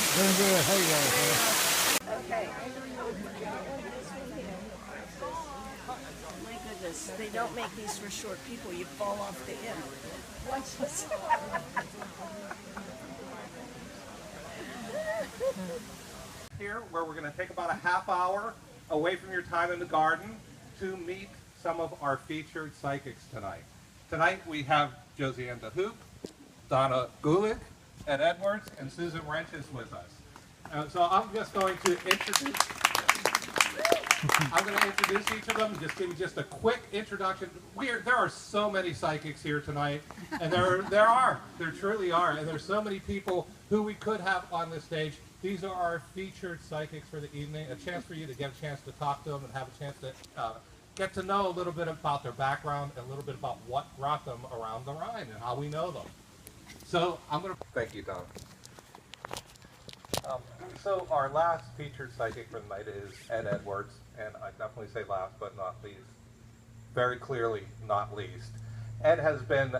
Doing good. How you guys? Okay. My goodness, they don't make these for short people. You fall off the end. Watch this. Here, where we're going to take about a half hour away from your time in the garden to meet some of our featured psychics tonight. Tonight we have Josiane DeHoop, Donna Gulick, Ed Edwards, and Susan Wrench is with us. So I'm just going to introduce each of them, just give you just a quick introduction. There are so many psychics here tonight, and there truly are, and there's so many people who we could have on this stage. These are our featured psychics for the evening, a chance for you to get a chance to talk to them and have a chance to get to know a little bit about their background and a little bit about what brought them around the Rhine and how we know them. So I'm going to thank you, Don. So our last featured psychic for the night is Ed Edwards, and I definitely say last but not least, very clearly not least. Ed has been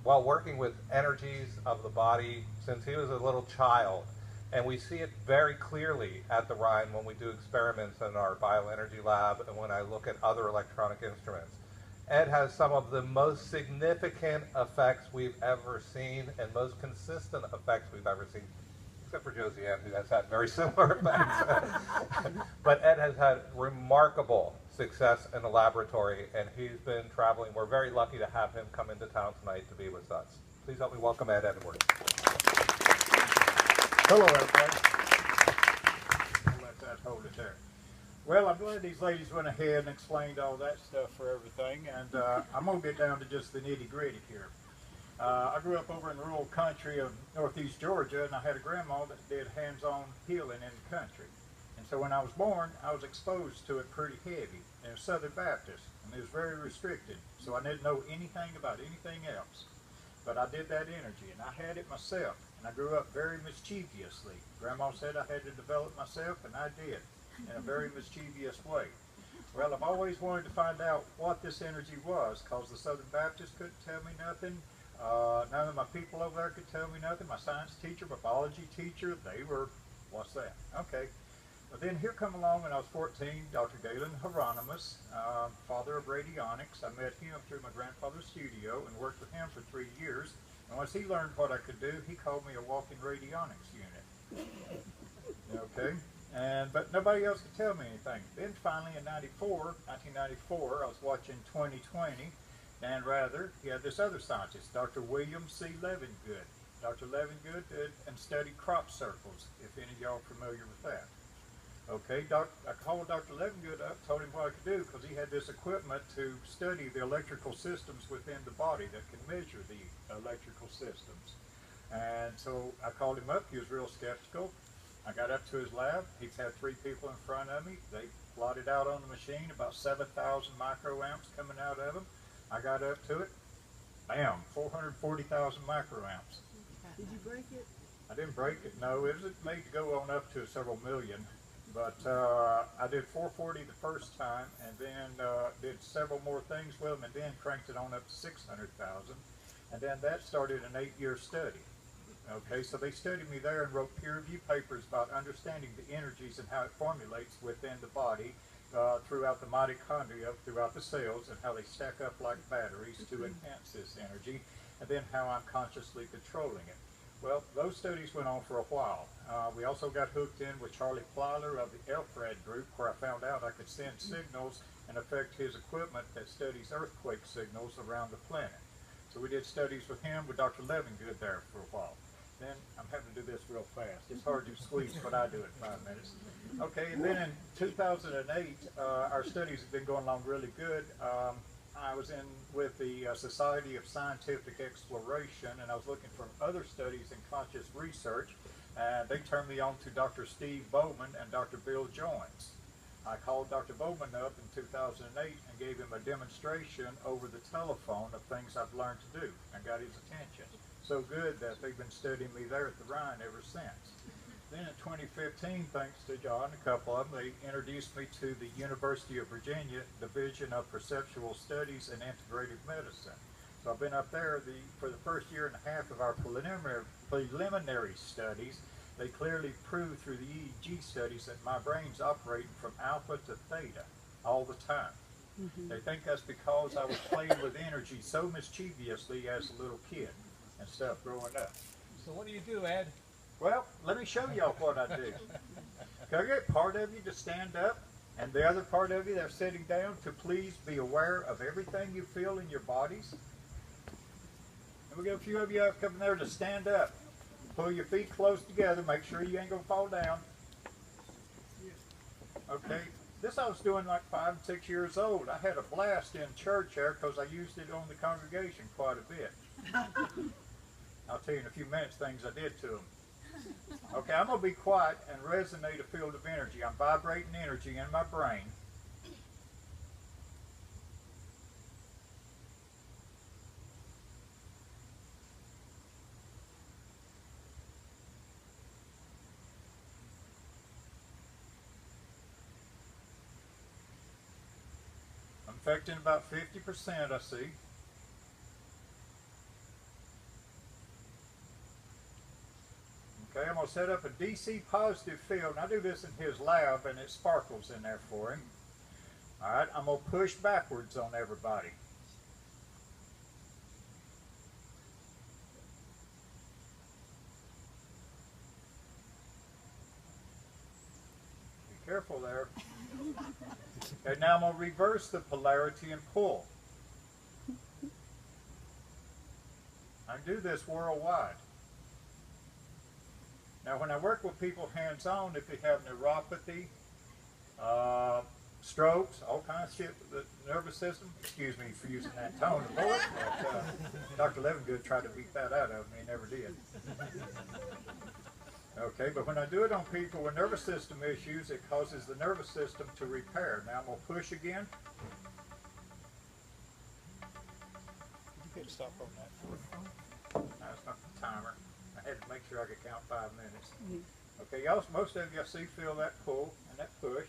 working with energies of the body since he was a little child, and we see it very clearly at the Rhine when we do experiments in our bioenergy lab and when I look at other electronic instruments. Ed has some of the most significant effects we've ever seen and most consistent effects we've ever seen, except for Josiane, who has had very similar effects. But Ed has had remarkable success in the laboratory, and he's been traveling. We're very lucky to have him come into town tonight to be with us. Please help me welcome Ed Edwards. Hello, everybody. I'll let that hold it there. Well, I'm glad these ladies went ahead and explained all that stuff for everything, and I'm going to get down to just the nitty-gritty here. I grew up over in the rural country of northeast Georgia, and I had a grandma that did hands-on healing in the country. And so when I was born, I was exposed to it pretty heavy. And it was Southern Baptist, and it was very restricted, so I didn't know anything about anything else. But I did that energy, and I had it myself, and I grew up very mischievously. Grandma said I had to develop myself, and I did, in a very mischievous way. Well, I've always wanted to find out what this energy was, because the Southern Baptists couldn't tell me nothing. None of my people over there could tell me nothing. My science teacher, my biology teacher, they were, what's that? Okay. But then here come along when I was 14, Dr. Galen Hieronymus, father of radionics. I met him through my grandfather's studio and worked with him for 3 years. And once he learned what I could do, he called me a walking radionics unit. Okay. But nobody else could tell me anything. Then finally in 1994, I was watching 2020. Dan Rather, he had this other scientist, Dr. William C. Levengood. Dr. Levengood did and studied crop circles, if any of y'all are familiar with that. Okay, I called Dr. Levengood up, told him what I could do, because he had this equipment to study the electrical systems within the body that can measure the electrical systems. And so I called him up. He was real skeptical. I got up to his lab. He's had 3 people in front of me. They plotted out on the machine about 7,000 microamps coming out of them. I got up to it. Bam, 440,000 microamps. Did you break it? I didn't break it, no. It was made to go on up to several million. But I did 440 the first time, and then did several more things with them, and then cranked it on up to 600,000. And then that started an 8-year study. Okay, so they studied me there and wrote peer-reviewed papers about understanding the energies and how it formulates within the body throughout the mitochondria, throughout the cells, and how they stack up like batteries to enhance this energy, and then how I'm consciously controlling it. Well, those studies went on for a while. We also got hooked in with Charlie Plyler of the Elfred group, where I found out I could send signals and affect his equipment that studies earthquake signals around the planet. So we did studies with him, with Dr. Levengood there for a while. Then, I'm having to do this real fast. It's hard to squeeze what I do in 5 minutes. Okay, and then in 2008, our studies have been going along really good. I was in with the Society of Scientific Exploration, and I was looking for other studies in conscious research. They turned me on to Dr. Steve Bowman and Dr. Bill Joines. I called Dr. Bowman up in 2008 and gave him a demonstration over the telephone of things I've learned to do. I got his attention. So good that they've been studying me there at the Rhine ever since. Then in 2015, thanks to John, a couple of them, they introduced me to the University of Virginia Division of Perceptual Studies and Integrative Medicine. So I've been up there for the first year and a half of our preliminary studies, They clearly prove through the EEG studies that my brain's operating from alpha to theta all the time. They think that's because I was playing with energy so mischievously as a little kid and stuff growing up. So what do you do, Ed? Well, let me show y'all what I do. Can I get part of you to stand up and the other part of you that's sitting down to please be aware of everything you feel in your bodies? And we got a few of you up coming there to stand up. Pull your feet close together. Make sure you ain't going to fall down. Okay. This I was doing like 5 and 6 years old. I had a blast in church there because I used it on the congregation quite a bit. I'll tell you in a few minutes things I did to them. Okay, I'm going to be quiet and resonate a field of energy. I'm vibrating energy in my brain. I'm affecting about 50%, I see. Okay, I'm going to set up a DC positive field, and I do this in his lab, and it sparkles in there for him. All right, I'm going to push backwards on everybody. Be careful there. Okay, now I'm going to reverse the polarity and pull. I do this worldwide. Now, when I work with people hands-on, if they have neuropathy, strokes, all kinds of shit with the nervous system, excuse me for using that tone of voice, but Dr. Levengood tried to beat that out of me, he never did. Okay, but when I do it on people with nervous system issues, it causes the nervous system to repair. Now I'm going to push again. You could stop on that. That's not the timer. I had to make sure I could count 5 minutes. Okay, y'all, most of you I see feel that pull and that push.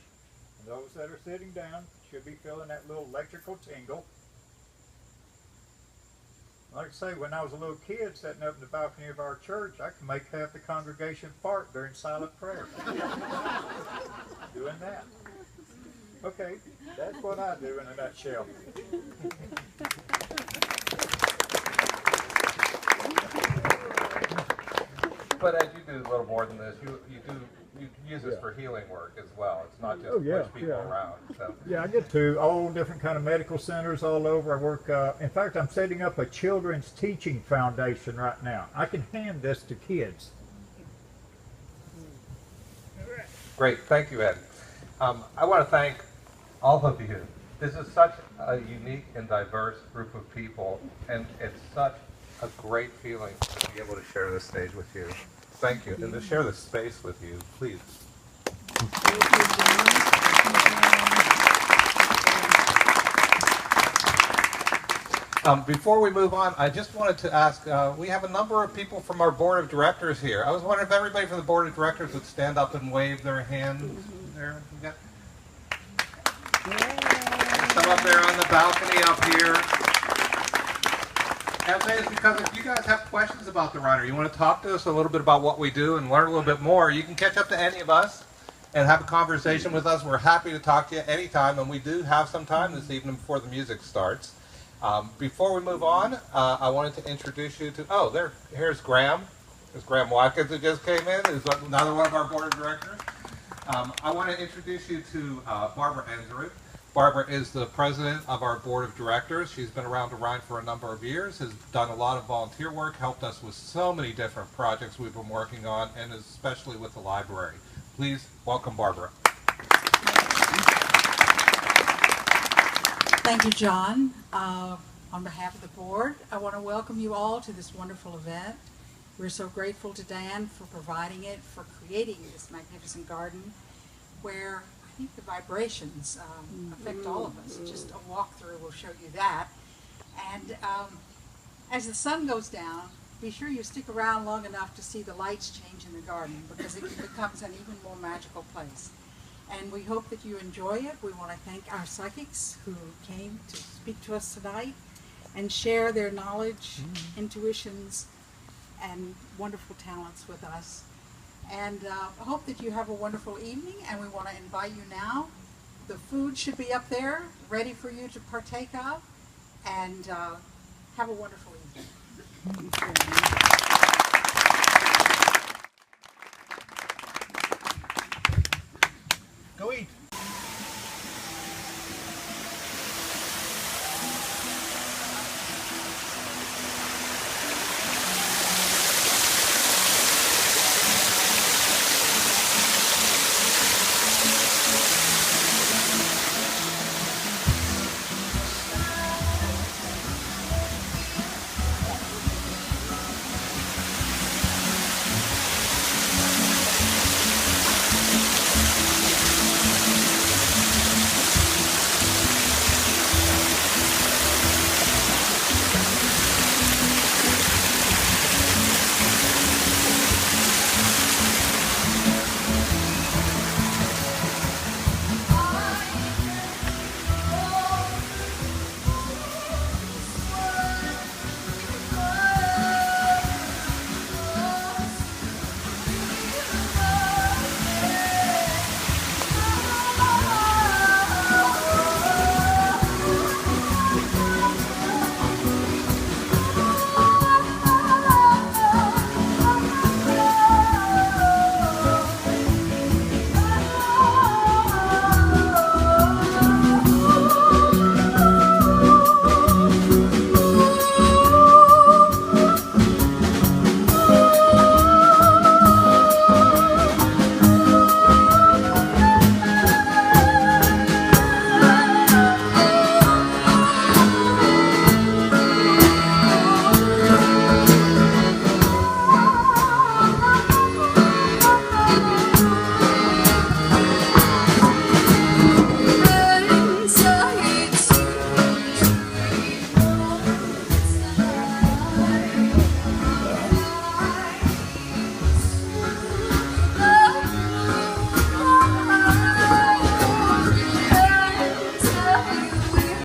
And those that are sitting down should be feeling that little electrical tingle. Like I say, when I was a little kid sitting up in the balcony of our church, I could make half the congregation fart during silent prayer. Doing that. Okay, that's what I do in a nutshell. But as you do a little more than this, you use this for healing work as well. It's not just push people around. So. Yeah, I get to all different kind of medical centers all over. I work, in fact, I'm setting up a children's teaching foundation right now. I can hand this to kids. Great, thank you, Ed. I want to thank all of you. This is such a unique and diverse group of people, and it's such a great feeling to be able to share this stage with you. Thank you, and to share this space with you, please. Before we move on, I just wanted to ask, we have a number of people from our board of directors here. I was wondering if everybody from the board of directors would stand up and wave their hands. There, we got some up there on the balcony up here. And that is because if you guys have questions about the runner, you want to talk to us a little bit about what we do and learn a little bit more, you can catch up to any of us and have a conversation with us. We're happy to talk to you anytime, and we do have some time this evening before the music starts. Before we move on, I wanted to introduce you to, here's Graham. There's Graham Watkins who just came in, who's another one of our board of directors. I want to introduce you to Barbara Enzerud. Barbara is the president of our board of directors. She's been around Rhine for a number of years, has done a lot of volunteer work, helped us with so many different projects we've been working on, and especially with the library. Please welcome Barbara. Thank you, John. On behalf of the board, I want to welcome you all to this wonderful event. We're so grateful to Dan for providing it, for creating this magnificent garden where I think the vibrations affect all of us. Just a walkthrough will show you that. And as the sun goes down, be sure you stick around long enough to see the lights change in the garden, because it becomes an even more magical place. And we hope that you enjoy it. We want to thank our psychics who came to speak to us tonight and share their knowledge, intuitions, and wonderful talents with us. And I hope that you have a wonderful evening, and we want to invite you now. The food should be up there, ready for you to partake of, and have a wonderful evening.